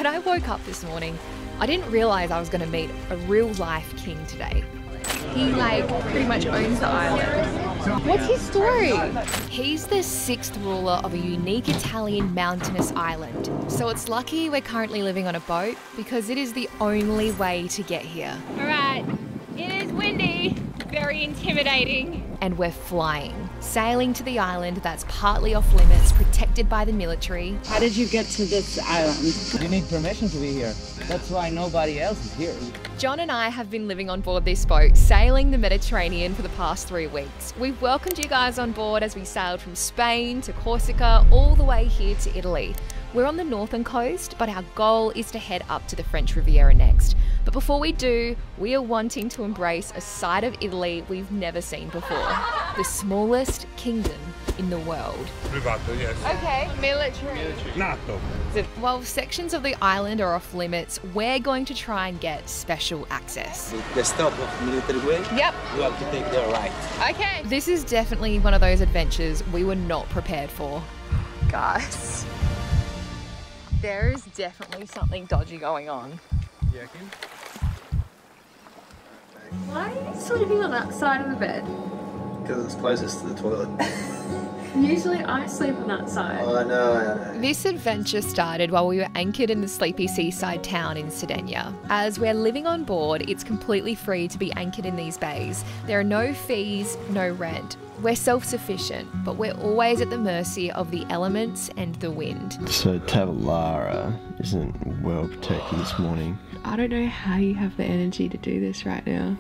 When I woke up this morning, I didn't realise I was going to meet a real life king today. He pretty much owns the island. What's his story? He's the 6th ruler of a unique Italian mountainous island. So it's lucky we're currently living on a boat because it is the only way to get here. All right, it is windy, very intimidating. And we're flying, sailing to the island that's partly off limits, protected by the military. How did you get to this island? You need permission to be here. That's why nobody else is here. John and I have been living on board this boat, sailing the Mediterranean for the past 3 weeks. We've welcomed you guys on board as we sailed from Spain to Corsica, all the way here to Italy. We're on the northern coast, but our goal is to head up to the French Riviera next. But before we do, we are wanting to embrace a side of Italy we've never seen before. The smallest kingdom in the world. Privato, yes. Okay, military. NATO. While sections of the island are off limits, we're going to try and get special access. The stop of military way, Yep. you have to take the right. Okay. This is definitely one of those adventures we were not prepared for. Guys, there is definitely something dodgy going on. Yeah, Kim? Why are you sleeping on that side of the bed? Because it's closest to the toilet. Usually I sleep on that side. Oh, I know. This adventure started while we were anchored in the sleepy seaside town in Sardinia. As we're living on board, it's completely free to be anchored in these bays. There are no fees, no rent. We're self-sufficient, but we're always at the mercy of the elements and the wind. So Tavalara isn't well protected this morning. I don't know how you have the energy to do this right now.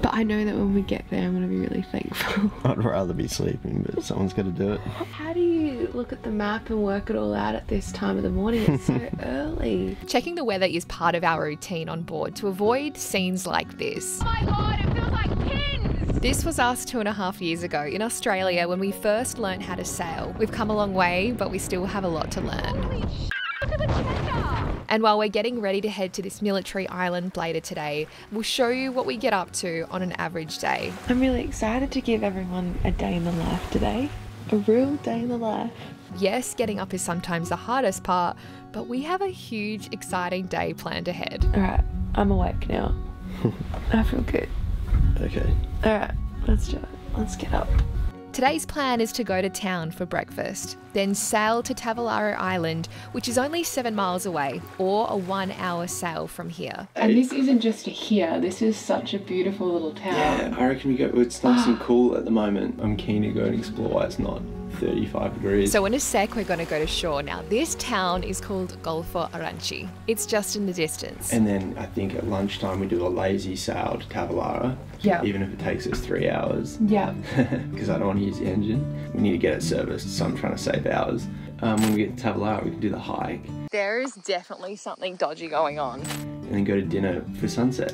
But I know that when we get there, I'm going to be really thankful. I'd rather be sleeping, but someone's got to do it. How do you look at the map and work it all out at this time of the morning? It's so early. Checking the weather is part of our routine on board to avoid scenes like this. Oh my God, it feels like pins! This was us 2.5 years ago in Australia when we first learnt how to sail. We've come a long way, but we still have a lot to learn. Holy shit, look at the tender! And while we're getting ready to head to this military island later today, we'll show you what we get up to on an average day. I'm really excited to give everyone a day in the life today. A real day in the life. Yes, getting up is sometimes the hardest part, but we have a huge, exciting day planned ahead. Alright, I'm awake now. I feel good. Okay. Alright, let's do it. Let's get up. Today's plan is to go to town for breakfast, then sail to Tavalara Island, which is only 7 miles away, or a 1-hour sail from here. And this isn't just here, this is such a beautiful little town. Yeah, I reckon we go. It's nice and cool at the moment. I'm keen to go and explore why it's not 35 degrees. So in a sec, we're going to go to shore. Now, this town is called Golfo Aranci. It's just in the distance. And then I think at lunchtime we do a lazy sail to Tavalara. Yeah. Even if it takes us 3 hours. Yeah. Because I don't want to use the engine. We need to get it serviced, so I'm trying to save hours. When we get to Tavalara, we can do the hike. There is definitely something dodgy going on. And then go to dinner for sunset.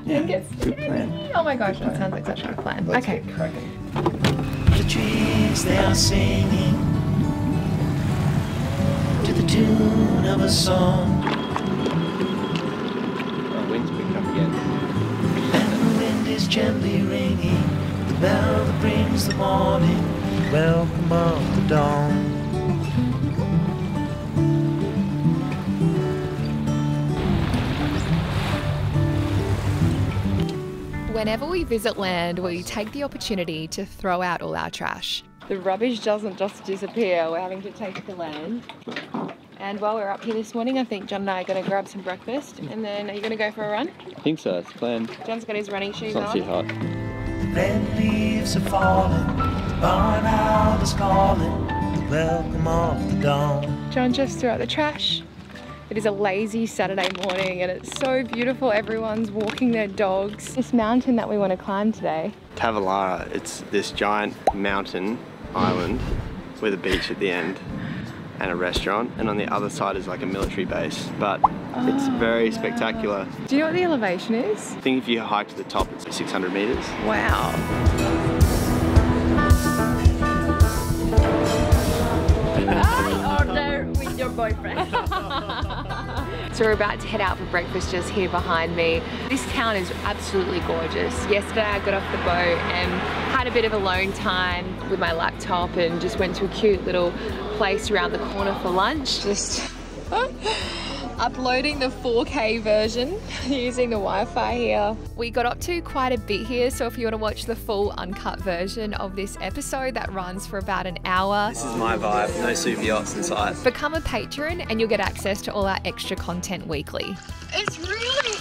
Yeah, good plan. Oh my gosh, that sounds like such a good plan. Let's Okay. get cracking. The trees, they are singing to the tune of a song. Oh, wind's picking up again. And the wind is gently ringing the bell that brings the morning, welcome of the dawn. Whenever we visit land, we take the opportunity to throw out all our trash. The rubbish doesn't just disappear, we're having to take it to land. And while we're up here this morning, I think John and I are going to grab some breakfast, and then are you going to go for a run? I think so, it's planned. John's got his running shoes It's not on. too hot. Red leaves are falling, barn owl is calling, welcome of the dawn. John just threw out the trash. It is a lazy Saturday morning and it's so beautiful. Everyone's walking their dogs. This mountain that we want to climb today. Tavalara, it's this giant mountain island with a beach at the end and a restaurant, and on the other side is like a military base, but it's very spectacular. Do you know what the elevation is? I think if you hike to the top, it's 600 meters. Wow. Order with your boyfriend. So we're about to head out for breakfast just here behind me. This town is absolutely gorgeous. Yesterday I got off the boat and had a bit of alone time with my laptop and just went to a cute little place around the corner for lunch. Just uploading the 4K version using the Wi-Fi here. We got up to quite a bit here, so if you want to watch the full uncut version of this episode that runs for about an hour. This is my vibe, no super yachts in sight. Become a patron and you'll get access to all our extra content weekly. It's really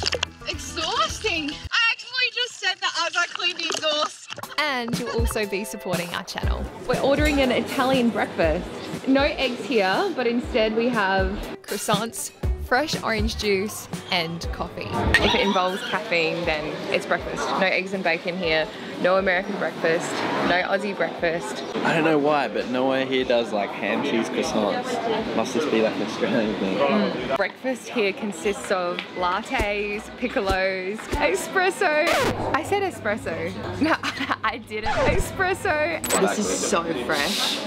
exhausting. I actually just said that as I cleaned the exhaust. And you'll also be supporting our channel. We're ordering an Italian breakfast. No eggs here, but instead we have croissants, fresh orange juice and coffee. If it involves caffeine, then it's breakfast. No eggs and bacon here, no American breakfast, no Aussie breakfast. I don't know why, but nowhere here does like ham cheese croissants. Must just be like an Australian thing. Breakfast here consists of lattes, piccolos, espresso. I said espresso. No, I didn't. Espresso. This is so fresh.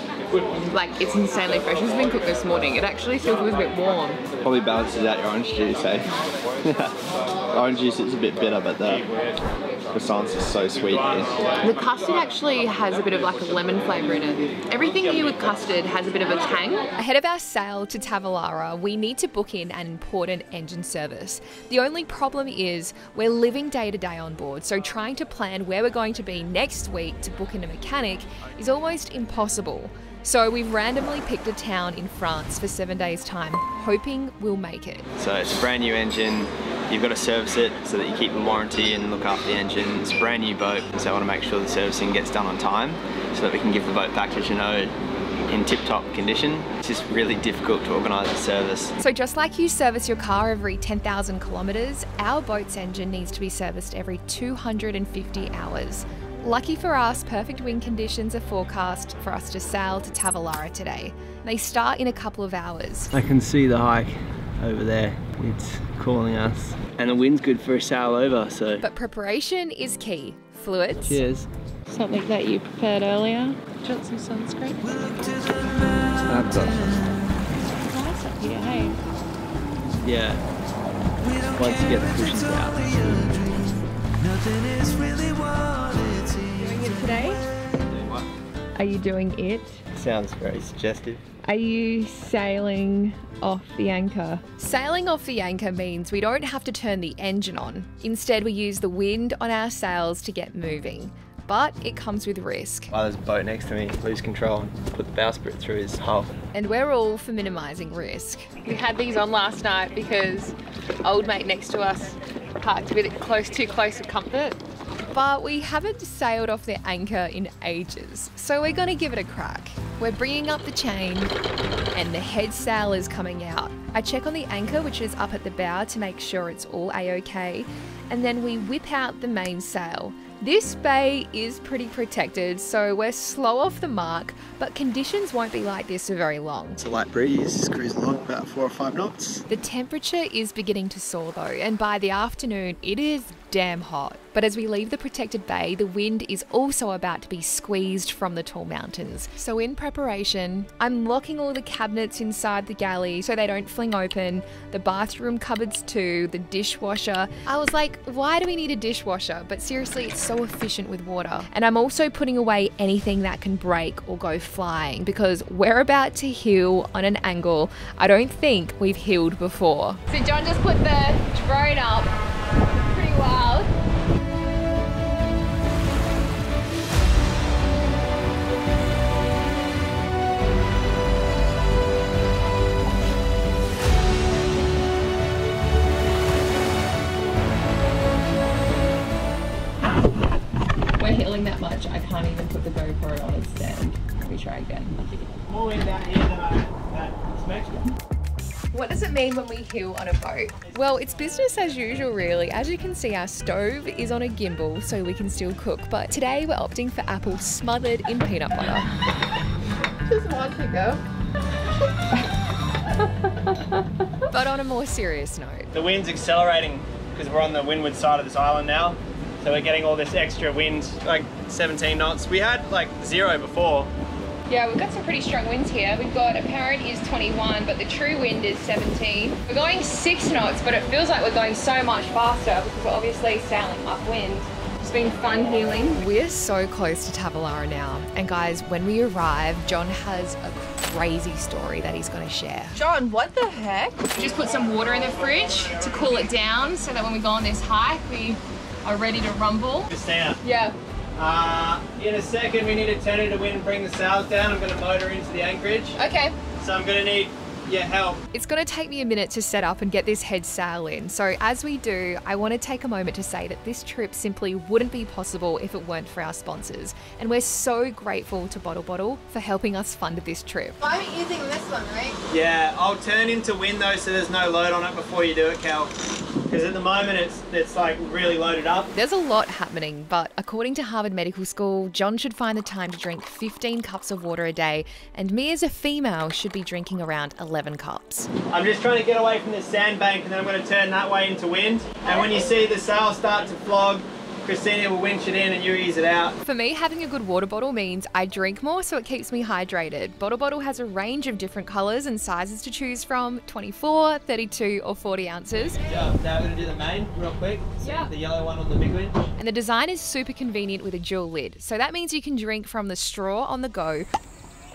Like, it's insanely fresh. It's been cooked this morning. It actually still feels a bit warm. Probably balances out your orange juice, eh? Orange juice is a bit bitter, but the croissants are so sweet here. The custard actually has a bit of like a lemon flavour in it. Everything here with custard has a bit of a tang. Ahead of our sail to Tavalara, we need to book in an important engine service. The only problem is we're living day to day on board, so trying to plan where we're going to be next week to book in a mechanic is almost impossible. So we've randomly picked a town in France for 7 days' time, hoping we'll make it. So it's a brand new engine. You've got to service it so that you keep the warranty and look after the engine. It's a brand new boat, so I want to make sure the servicing gets done on time so that we can give the boat back to Jeanneau in tip-top condition. It's just really difficult to organise a service. So just like you service your car every 10,000 kilometres, our boat's engine needs to be serviced every 250 hours. Lucky for us, perfect wind conditions are forecast for us to sail to Tavalara today. They start in a couple of hours. I can see the hike over there. It's calling us. And the wind's good for a sail over, so. But preparation is key. Fluids. Cheers. Something that you prepared earlier. Do you want some sunscreen? I've got Nice up here, hey? Yeah. Once you get the cushions out. Nothing is really what it seems. Doing it today? Doing what? Are you doing it? Sounds very suggestive. Are you sailing off the anchor? Sailing off the anchor means we don't have to turn the engine on. Instead, we use the wind on our sails to get moving. But it comes with risk. While there's a boat next to me, lose control and put the bowsprit through his hull. And we're all for minimising risk. We had these on last night because old mate next to us parked a bit too close for comfort. But we haven't sailed off the anchor in ages, so we're gonna give it a crack. We're bringing up the chain and the head sail is coming out. I check on the anchor, which is up at the bow, to make sure it's all a-okay, and then we whip out the mainsail. This bay is pretty protected, so we're slow off the mark, but conditions won't be like this for very long. It's a light breeze, cruising along about 4 or 5 knots. The temperature is beginning to soar though, and by the afternoon it is damn hot. But as we leave the protected bay, the wind is also about to be squeezed from the tall mountains. So in preparation, I'm locking all the cabinets inside the galley so they don't fling open, the bathroom cupboards too, the dishwasher. I was like, why do we need a dishwasher? But seriously, it's so efficient with water. And I'm also putting away anything that can break or go flying because we're about to heel on an angle I don't think we've heeled before. So John just put the drone up. Pretty wild. We're heeling that much, I can't even put the GoPro on its stand. Let me try again. What does it mean when we heel on a boat? Well, it's business as usual really. As you can see, our stove is on a gimbal so we can still cook, but today we're opting for apples smothered in peanut butter. Just one finger. But on a more serious note. The wind's accelerating because we're on the windward side of this island now. So we're getting all this extra wind, like 17 knots. We had like 0 before. Yeah, we've got some pretty strong winds here. We've got apparent is 21, but the true wind is 17. We're going 6 knots, but it feels like we're going so much faster because we're obviously sailing upwind. been fun healing. We're so close to Tavalara now. And guys, when we arrive, John has a crazy story that he's going to share. John, what the heck? Just put some water in the fridge to cool it down so that when we go on this hike, we are ready to rumble. Christina. Yeah. In a second, we need to turn into wind and bring the sails down. I'm going to motor into the anchorage. Okay. So I'm going to need your help. It's going to take me a minute to set up and get this head sail in. So as we do, I want to take a moment to say that this trip simply wouldn't be possible if it weren't for our sponsors. And we're so grateful to Bottle Bottle for helping us fund this trip. I'm using this one, right? Yeah, I'll turn into wind though so there's no load on it before you do it, Cal. Because at the moment it's like really loaded up. There's a lot happening, but according to Harvard Medical School, John should find the time to drink 15 cups of water a day, and me as a female should be drinking around 11 cups. I'm just trying to get away from this sandbank and then I'm going to turn that way into wind. And when you see the sail start to flog, Christina will winch it in and you ease it out. For me, having a good water bottle means I drink more, so it keeps me hydrated. Bottle Bottle has a range of different colours and sizes to choose from, 24, 32 or 40 ounces. Now we're going to do the main real quick. So Yeah. The yellow one on the big winch. And the design is super convenient with a dual lid. So that means you can drink from the straw on the go,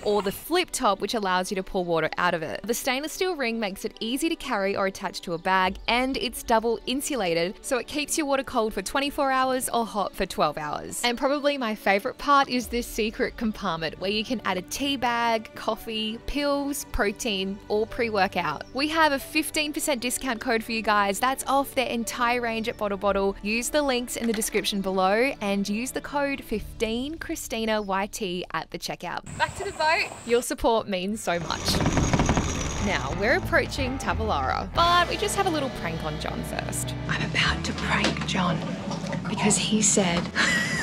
or the flip top, which allows you to pour water out of it. The stainless steel ring makes it easy to carry or attach to a bag, and it's double insulated, so it keeps your water cold for 24 hours or hot for 12 hours. And probably my favorite part is this secret compartment where you can add a tea bag, coffee, pills, protein, or pre-workout. We have a 15% discount code for you guys. That's off their entire range at Bottle Bottle. Use the links in the description below and use the code 15ChristinaYT at the checkout. Back to the boat. Your support means so much. Now, we're approaching Tavalara, but we just have a little prank on John first. I'm about to prank John because he said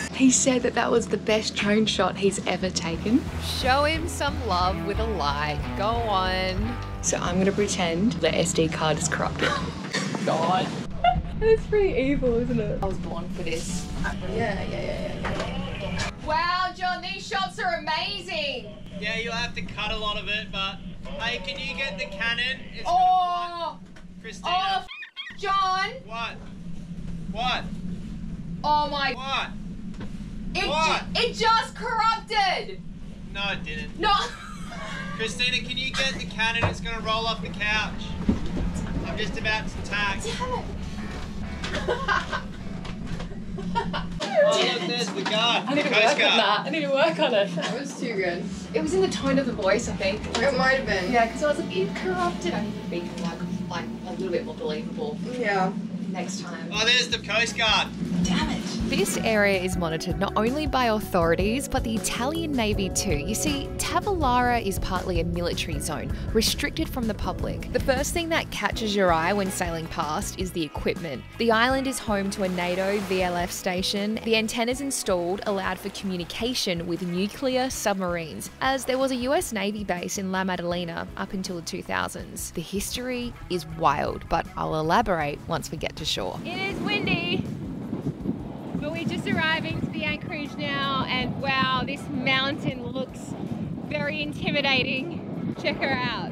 that was the best drone shot he's ever taken. Show him some love with a lie. Go on. So I'm gonna pretend the SD card is corrupted. God. That's pretty evil, isn't it? I was born for this. Yeah. Wow, John, these shots are amazing. Yeah, you'll have to cut a lot of it, but hey, can you get the cannon? It's Oh, Christina. John. What? What? Oh my. What? It it just corrupted. No, it didn't. No. Christina, can you get the cannon? It's going to roll off the couch. I'm just about to tack. Oh, look, there's the guard. I need to Coast work on Guard. that. I need to work on it. That was too good. It was in the tone of the voice, I think. It might have been. Yeah, because I was like, it corrupted. I need to be like a little bit more believable Yeah. next time. Oh, there's the Coast Guard. Damn it. This area is monitored not only by authorities, but the Italian Navy too. You see, Tavalara is partly a military zone, restricted from the public. The first thing that catches your eye when sailing past is the equipment. The island is home to a NATO VLF station. The antennas installed allowed for communication with nuclear submarines, as there was a US Navy base in La Maddalena up until the 2000s. The history is wild, but I'll elaborate once we get to shore. It is windy. But we're just arriving to the anchorage now, and wow, this mountain looks very intimidating. Check her out.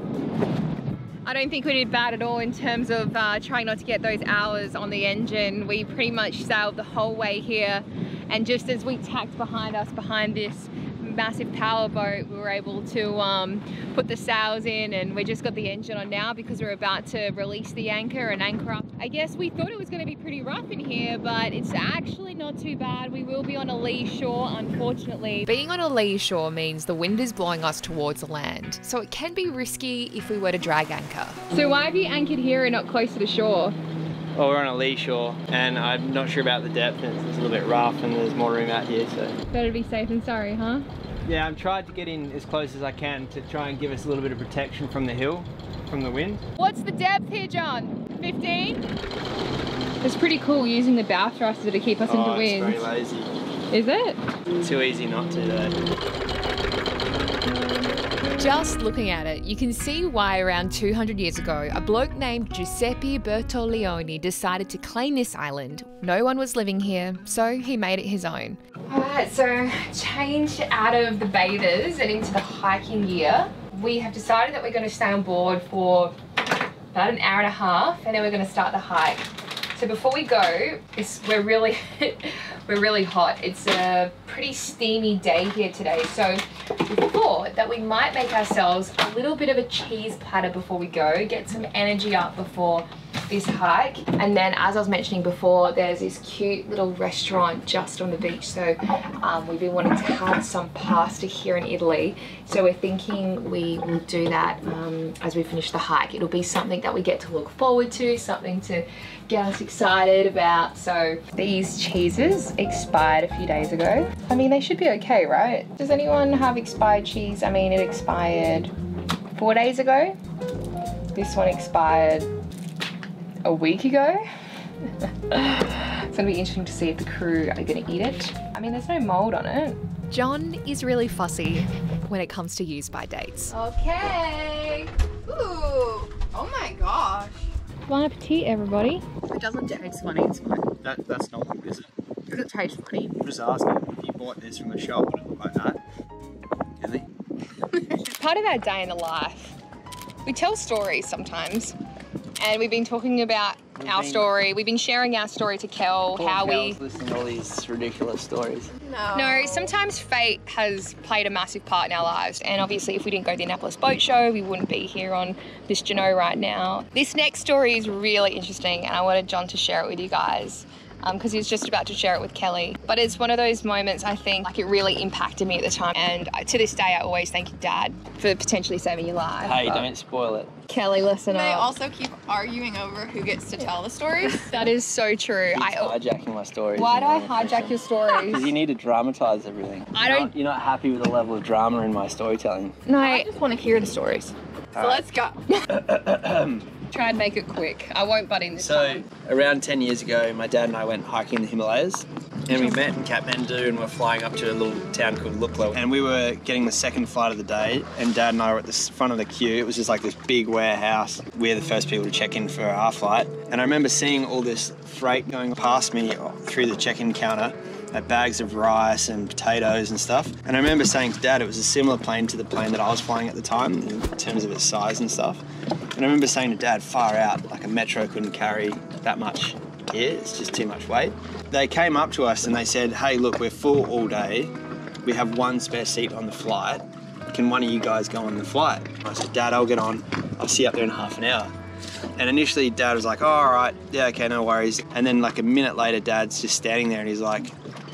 I don't think we did bad at all in terms of trying not to get those hours on the engine. We pretty much sailed the whole way here, and just as we tacked behind us, behind this massive power boat, we were able to put the sails in, and we just got the engine on now because we're about to release the anchor and anchor up. I guess we thought it was going to be pretty rough in here, but it's actually not too bad. We will be on a lee shore, unfortunately. Being on a lee shore means the wind is blowing us towards the land, so it can be risky if we were to drag anchor. So why have you anchored here and not closer to shore? Well, we're on a lee shore and I'm not sure about the depth, and it's a little bit rough and there's more room out here, so. Better be safe than sorry, huh? Yeah, I'm trying to get in as close as I can to try and give us a little bit of protection from the hill, from the wind. What's the depth here, John? 15? It's pretty cool using the bow thruster to keep us into wind. It's very lazy. Is it? Too easy not to though. Just looking at it, you can see why around 200 years ago, a bloke named Giuseppe Bertoleone decided to claim this island. No one was living here, so he made it his own. Alright, so changed out of the bathers and into the hiking gear. We have decided that we're going to stay on board for about an hour and a half, and then we're going to start the hike. So before we go, we're really hot. It's a pretty steamy day here today. So we thought that we might make ourselves a little bit of a cheese platter before we go, get some energy up before this hike. And then, as I was mentioning before, there's this cute little restaurant just on the beach. So we've been wanting to have some pasta here in Italy. So we're thinking we will do that as we finish the hike. It'll be something that we get to look forward to, something to get us excited about. So these cheeses expired a few days ago. I mean, they should be okay, right? Does anyone have expired cheese? I mean, it expired 4 days ago. This one expired a week ago. It's gonna be interesting to see if the crew are gonna eat it. I mean, there's no mold on it. John is really fussy when it comes to use-by dates. Okay. Ooh. Oh my gosh. Bon appetit, everybody. If it doesn't taste funny, it's fine. That's not what is it? Does it taste funny? I'm just asking, if you bought this from the shop, would it look like that? Really? It's part of our day in the life. We tell stories sometimes. And we've been talking about our story. We've been sharing our story to Kel, how we... listening to all these ridiculous stories. No, sometimes fate has played a massive part in our lives. And obviously, if we didn't go to the Annapolis Boat Show, we wouldn't be here on this Jeanneau right now. This next story is really interesting, and I wanted John to share it with you guys, because he was just about to share it with Kelly. But it's one of those moments, I think, like, it really impacted me at the time. And to this day, I always thank your dad for potentially saving your life. Hey, don't spoil it. Kelly, listen They up. also keep arguing over who gets to tell the stories. That is so true. He's hijacking my stories. Why do I hijack your stories? Because you need to dramatize everything. You're not happy with the level of drama in my storytelling. No, I just want to hear the stories. So let's go. try and make it quick. I won't butt in this time. So around 10 years ago, my dad and I went hiking in the Himalayas. And we met in Kathmandu and we're flying up to a little town called Lukla. And we were getting the second flight of the day and Dad and I were at the front of the queue. It was just like this big warehouse. We're the first people to check in for our flight. And I remember seeing all this freight going past me through the check-in counter. Like bags of rice and potatoes and stuff. And I remember saying to Dad it was a similar plane to the plane that I was flying at the time in terms of its size and stuff. And I remember saying to Dad, far out, like a Metro couldn't carry that much gear, it's just too much weight. They came up to us and they said, hey, look, we're full all day. We have one spare seat on the flight. Can one of you guys go on the flight? I said, Dad, I'll get on. I'll see you up there in half an hour. And initially Dad was like, oh, all right, yeah, okay, no worries. And then like a minute later, Dad's just standing there and he's like,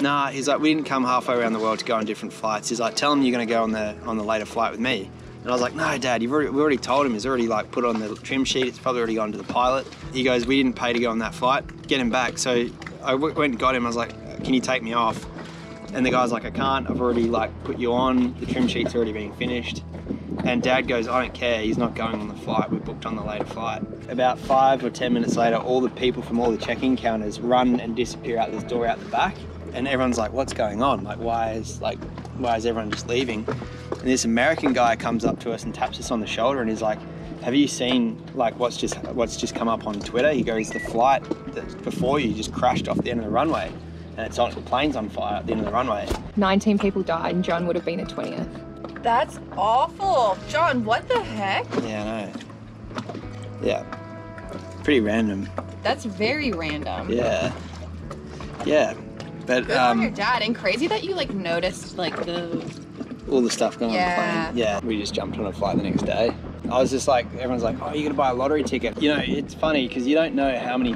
nah, he's like, we didn't come halfway around the world to go on different flights. He's like, tell him you're gonna go on the later flight with me. And I was like, no, Dad, we already told him. He's already like put on the trim sheet. It's probably already gone to the pilot. He goes, we didn't pay to go on that flight. Get him back. So I went and got him. I was like, can you take me off? And the guy's like, I can't. I've already like put you on. The trim sheet's already being finished. And Dad goes, I don't care. He's not going on the flight. We're booked on the later flight. About 5 or 10 minutes later, all the people from all the check-in counters run and disappear out this door out the back. And everyone's like, what's going on? Like, why is everyone just leaving? And this American guy comes up to us and taps us on the shoulder and he's like, have you seen like what's just come up on Twitter? He goes, the flight that's before you just crashed off the end of the runway and the plane's on fire at the end of the runway. 19 people died and John would have been the 20th. That's awful. John, what the heck? Yeah, I know. Yeah. Pretty random. That's very random. Yeah. Yeah. But good on your dad, and crazy that you like noticed like all the stuff going on the plane. Yeah, we just jumped on a flight the next day. I was just like, everyone's like, oh, you're gonna buy a lottery ticket. You know, it's funny because you don't know how many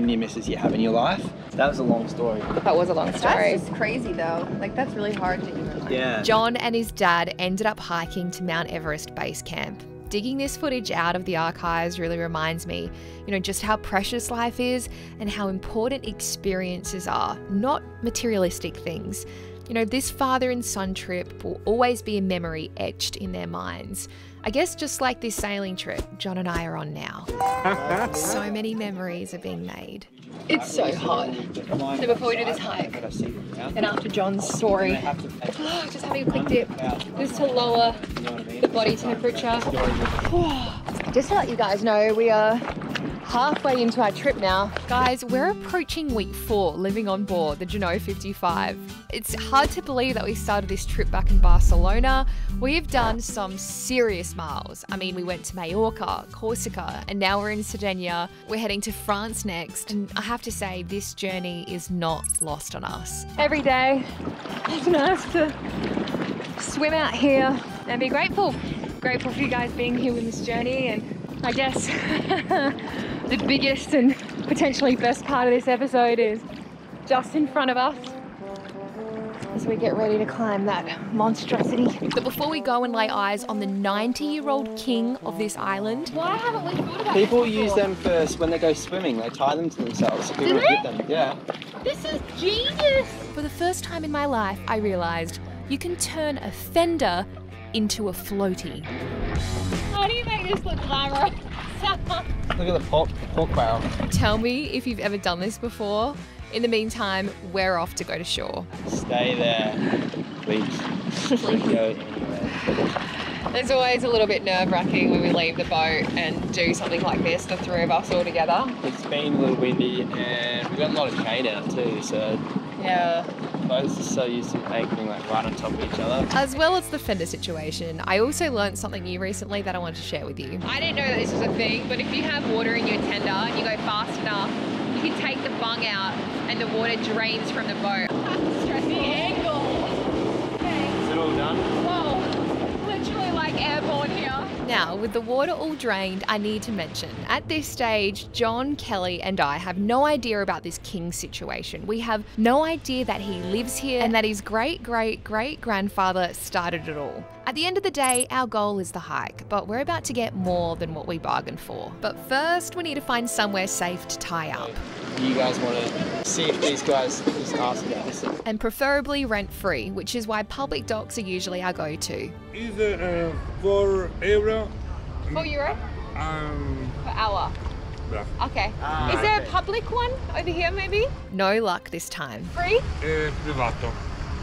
near misses you have in your life. That was a long story. That was a long story. That's just crazy though. Like that's really hard to even. Yeah. John and his dad ended up hiking to Mount Everest Base Camp. Digging this footage out of the archives really reminds me, just how precious life is and how important experiences are, not materialistic things. This father and son trip will always be a memory etched in their minds. I guess just like this sailing trip John and I are on now. So many memories are being made. It's so hot. So before we do this hike, and after John's story, just having a quick dip, just to lower the body temperature. Just to let you guys know, we are halfway into our trip now. Guys, we're approaching week 4 living on board the Jeanneau 55. It's hard to believe that we started this trip back in Barcelona. We've done some serious miles. I mean, we went to Mallorca, Corsica, and now we're in Sardinia. We're heading to France next, and I have to say, this journey is not lost on us. Every day, it's nice to swim out here and be grateful. Grateful for you guys being here with this journey, and I guess the biggest and potentially best part of this episode is just in front of us as we get ready to climb that monstrosity. But before we go and lay eyes on the 90-year-old king of this island, why haven't we thought about People this use before? them first when they go swimming. They tie them to themselves so people Do don't get them. Yeah. This is genius! For the first time in my life, I realised you can turn a fender into a floaty. How do you make this look glamorous? Look at the pork barrel. Tell me if you've ever done this before. In the meantime, we're off to go to shore. Stay there, please. Don't go anywhere. It's always a little bit nerve-wracking when we leave the boat and do something like this, the 3 of us all together. It's been a little windy and we've got a lot of chain out too, so Yeah. boats are so used to anchoring like right on top of each other. As well as the fender situation, I also learned something new recently that I wanted to share with you. I didn't know that this was a thing, but if you have water in your tender and you go fast enough, you can take the bung out and the water drains from the boat. Stressing angle. Is it all done? Whoa, literally like airborne here. Now, with the water all drained, I need to mention, at this stage, John, Kelly and I have no idea about this king situation. We have no idea that he lives here and that his great-great-great-grandfather started it all. At the end of the day, our goal is the hike, but we're about to get more than what we bargained for. But first, we need to find somewhere safe to tie up. You guys want to see if these guys just ask us. And preferably rent-free, which is why public docks are usually our go-to. Is €4. €4? Per hour. Yeah. Okay. Is there a public one over here maybe? No luck this time. Free? Privato.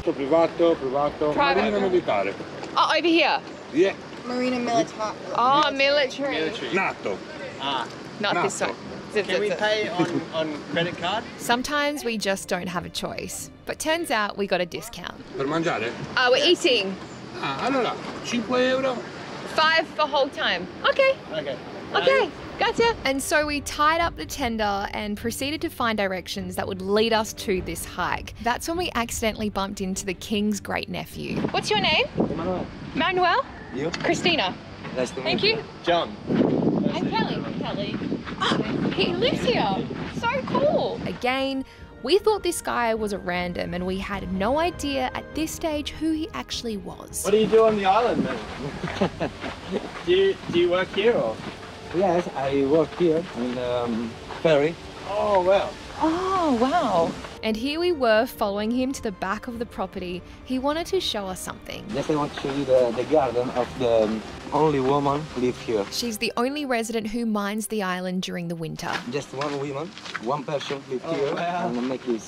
Privato. Private. Marina militare. Oh, over here. Yeah. Marina Militare. Oh, military. Nato. Not this one. Can we pay on credit card? Sometimes we just don't have a choice. But turns out we got a discount. Per mangiare? We're eating. Allora, €5. 5 for whole time. Okay. Okay. Gotcha. And so we tied up the tender and proceeded to find directions that would lead us to this hike. That's when we accidentally bumped into the king's great nephew. What's your name? Emmanuel. Manuel? You? Christina. Nice to meet Thank you. John. I'm Kelly. Oh, he lives here. So cool. Again, we thought this guy was a random and we had no idea at this stage who he actually was. What do you do on the island, man? do you work here or? Yes, I work here in the ferry. Oh wow. Oh, wow. And here we were following him to the back of the property. He wanted to show us something. Just I want to show you the garden of the only woman who lives here. She's the only resident who mines the island during the winter. Just one woman, one person lives here wow. and make this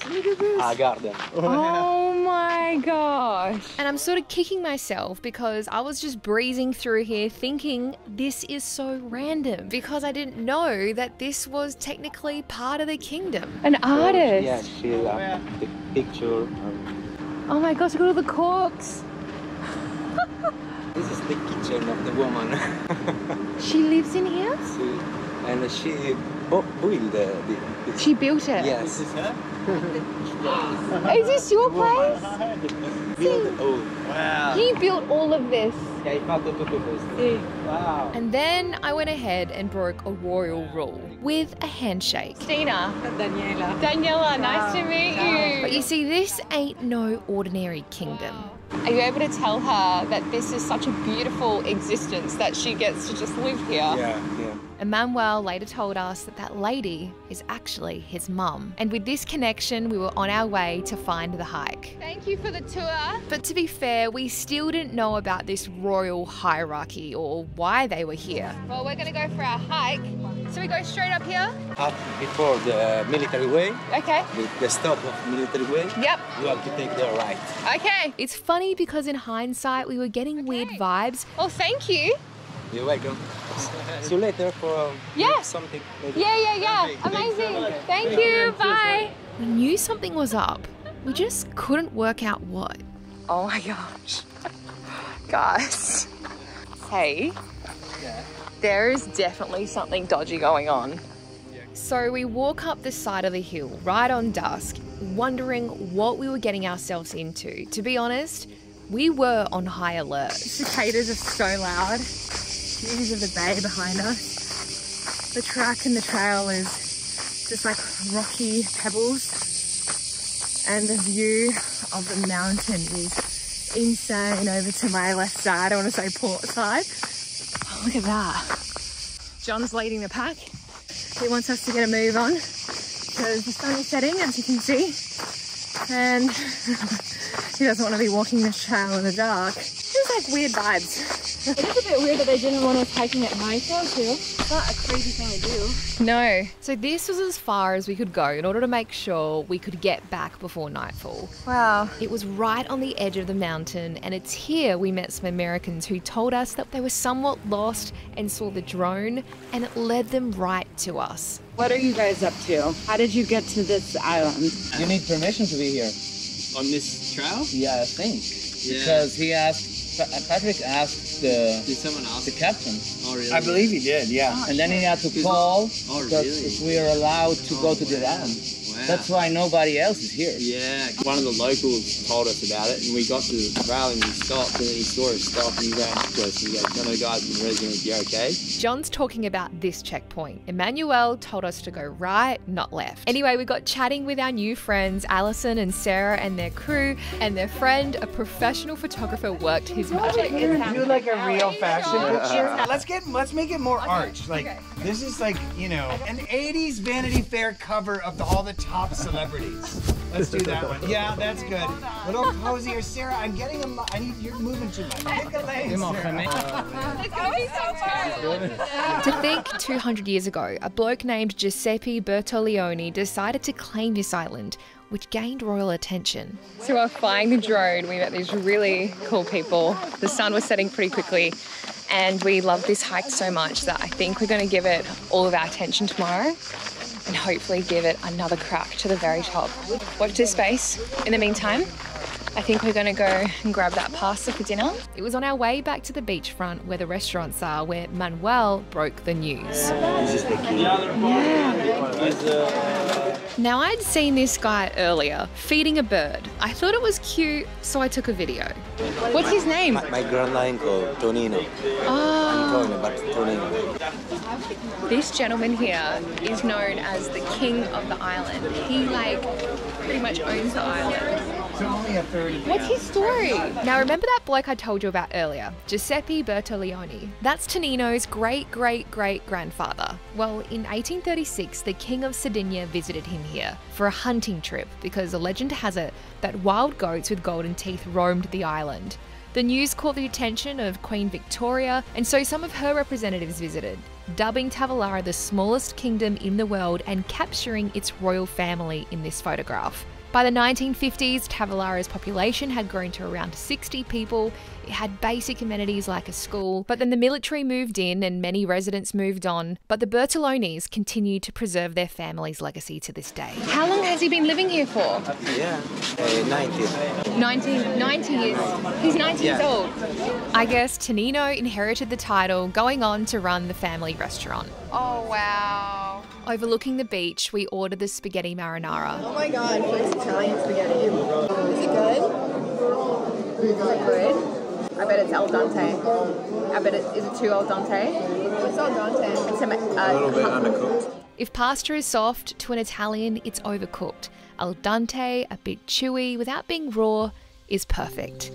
a garden. Oh my gosh. And I'm sort of kicking myself because I was just breezing through here thinking this is so random because I didn't know that this was technically part of the kingdom. An artist. Yes, she loved the picture. Oh my gosh, look at all the corks. This is the kitchen of the woman. She lives in here? And she built the She built it? Yes. Is this her? Is this your place? Oh. Wow. He built all of this. Yeah, I fatto tutto questo. Wow. And then I went ahead and broke a royal rule with a handshake. Stina. Daniela. Daniela, nice to meet you. But you see, this ain't no ordinary kingdom. Are you able to tell her that this is such a beautiful existence that she gets to just live here? Yeah. Emmanuel later told us that that lady is actually his mum. And with this connection, we were on our way to find the hike. Thank you for the tour. But to be fair, we still didn't know about this royal hierarchy or why they were here. Well, we're gonna go for our hike. So we go straight up here? Up before the military way, Okay. the stop of military way, Yep. you have to take the right. Okay. It's funny because in hindsight, we were getting weird vibes. Oh, thank you. You're welcome. See you later for something. Later. Yeah. Amazing. Thank you. Bye. We knew something was up. We just couldn't work out what. Oh my gosh. Guys. Hey. There is definitely something dodgy going on. So we walk up the side of the hill right on dusk, wondering what we were getting ourselves into. To be honest, we were on high alert. Cicadas are so loud. Views of the bay behind us. The track and the trail is just like rocky pebbles. And the view of the mountain is insane over to my left side. I want to say port side. Oh, look at that. John's leading the pack. He wants us to get a move on because the sun is setting, as you can see. And he doesn't want to be walking this trail in the dark. Feels like weird vibes. It is a bit weird that they didn't want us hiking at night though too. It's not a crazy thing to do. No. So this was as far as we could go in order to make sure we could get back before nightfall. Wow. It was right on the edge of the mountain, and it's here we met some Americans who told us that they were somewhat lost and saw the drone, and it led them right to us. What are you guys up to? How did you get to this island? You need permission to be here. On this trail? Yeah, I think. Yeah. Because he asked, Patrick asked Did someone ask? the captain. Oh, really? I believe he did, yeah. And then he had to call Oh, because really? if we are allowed to go to the island. Wow. That's why nobody else is here. Yeah, one of the locals told us about it, and we got to the trail and we stopped, and then he saw us stop and he ran to us and he goes, "None of the guys in the residence, you okay?" John's talking about this checkpoint. Emmanuel told us to go right, not left. Anyway, we got chatting with our new friends, Alison and Sarah and their crew, and their friend, a professional photographer, worked his magic. Do like a real fashion picture. Let's make it more arch. Like this is like, you know, an 80s Vanity Fair cover of all the top celebrities. Let's do that one. Yeah, that's good. Little cozier, Sarah. I'm getting you're moving too much. Pick a lane, Sarah. To think 200 years ago, a bloke named Giuseppe Bertoleone decided to claim this island, which gained royal attention. So while flying the drone, we met these really cool people. The sun was setting pretty quickly, and we loved this hike so much that I think we're going to give it all of our attention tomorrow and hopefully give it another crack to the very top. Watch this space. In the meantime, I think we're going to go and grab that pasta for dinner. It was on our way back to the beachfront where the restaurants are where Manuel broke the news. Now, I'd seen this guy earlier feeding a bird. I thought it was cute, so I took a video. What's his name? My granduncle, Tonino. Oh. Antonio, but Tonino. This gentleman here is known as the king of the island. He pretty much owns the island. What's his story? Now, remember that bloke I told you about earlier, Giuseppe Bertoleone? That's Tonino's great-great-great-grandfather. Well, in 1836, the King of Sardinia visited him here for a hunting trip because a legend has it that wild goats with golden teeth roamed the island. The news caught the attention of Queen Victoria, and so some of her representatives visited, dubbing Tavalara the smallest kingdom in the world and capturing its royal family in this photograph. By the 1950s, Tavalara's population had grown to around 60 people. It had basic amenities like a school, but then the military moved in and many residents moved on. But the Bertolones continue to preserve their family's legacy to this day. How long has he been living here for? Yeah, 90. 90 years. He's 90 years old. I guess Tonino inherited the title, going on to run the family restaurant. Oh, wow. Overlooking the beach, we ordered the spaghetti marinara. Oh my god, it's Italian spaghetti. Is it good? Is it good? I bet it's al dente. I bet is it too al dente? What's al dente? It's a little bit undercooked. If pasta is soft, to an Italian, it's overcooked. Al dente, a bit chewy, without being raw, is perfect.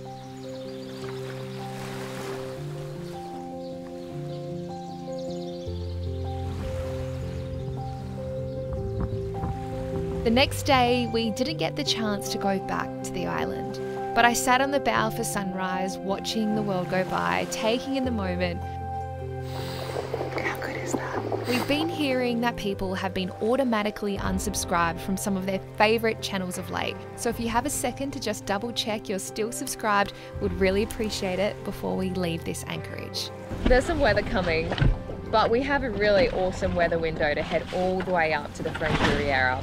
The next day, we didn't get the chance to go back to the island, but I sat on the bow for sunrise, watching the world go by, taking in the moment. Look how good it is. is that? We've been hearing that people have been automatically unsubscribed from some of their favourite channels of late. So if you have a second to just double check you're still subscribed, would really appreciate it before we leave this anchorage. There's some weather coming, but we have a really awesome weather window to head all the way up to the French Riviera.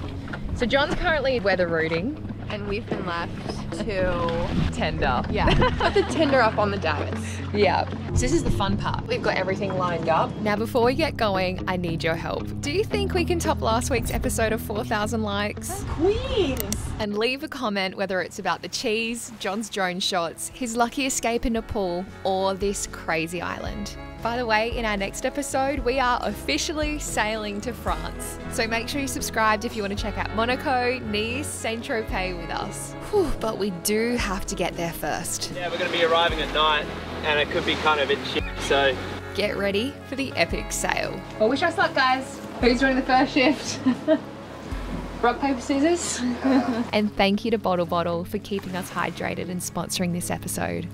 So John's currently weather rooting, and we've been left to tender. Yeah, put the tender up on the davits. Yeah, so this is the fun part. We've got everything lined up. Now before we get going, I need your help. Do you think we can top last week's episode of 4,000 likes? Queens! And leave a comment whether it's about the cheese, John's drone shots, his lucky escape in Nepal, or this crazy island. By the way, in our next episode, we are officially sailing to France. So make sure you subscribed if you want to check out Monaco, Nice, Saint-Tropez with us. Whew, but we do have to get there first. Yeah, we're going to be arriving at night, and it could be kind of a bit shit, so... Get ready for the epic sail. Well, wish us luck, guys. Who's doing the first shift? Rock, paper, scissors. And thank you to Bottle Bottle for keeping us hydrated and sponsoring this episode.